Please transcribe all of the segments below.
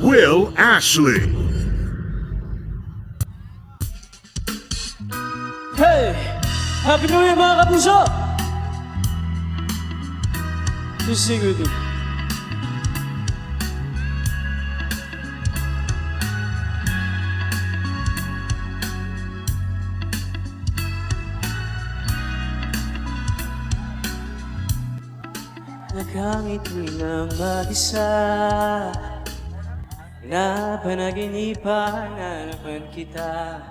Will Ashley. Hey! Happy New Year mga kapuso! Sisigutin. Nakangiti ng mag-isa na panaginipan na naman kita.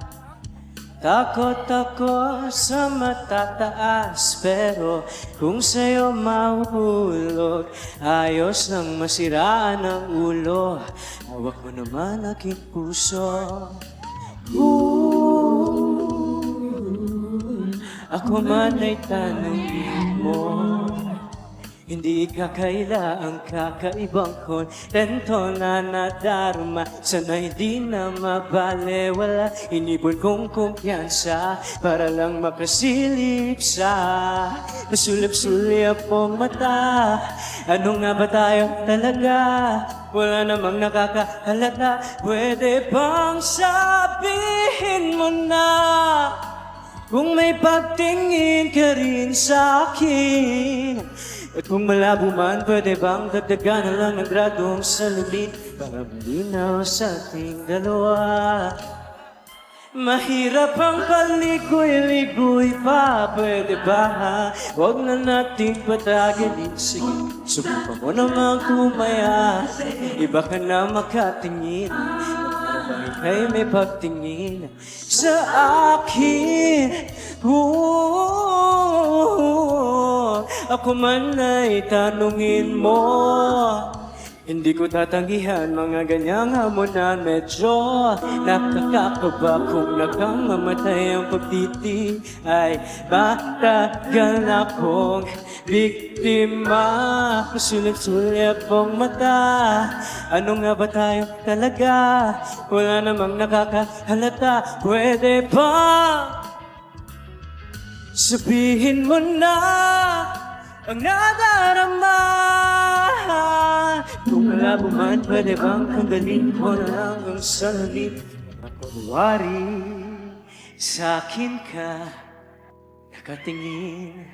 Takot ako sa matataas, pero kung sa'yo mahuhulog, ayos nang masiraan ang ulo. Hawak mo naman aking puso. Ako man ay tanongin mo, hindi kakaila ang kakaibang kontento na nadarama. Sana'y di na mabalewala, inipon kong kumpiyansa para lang makasilip sa masulip-sulip mong mata. Ano nga ba tayo talaga? Wala namang nakakahalata. Pwede bang sabihin mo na kung may pagtingin ka rin sa akin? At kung malabo man, pwede bang dagdagan na lang ng gradong salubin para malinaw sa ating dalawa? Mahirap ang paligoy-ligoy pa, pwede ba? Huwag na nating patagalin. Sige, subukan mo naman kumaya. Iba ka na makatingin, ika'y may pagtingin sa akin. Ako man ay tanungin mo, hindi ko tatanggihan mga ganyang hamunan. Medyo nakakakaba kung nakamamatay ang pagtiti. Ay matagal na akong biktima. Sulit-sulit pong mata. Ano nga ba tayo talaga? Wala namang nakakahalata. Pwede ba sabihin mo na ang nadarama? Kung malabo man, pwede bang tanggalin ko na lang ang salamin? Kunwari, sa akin ka nakatingin.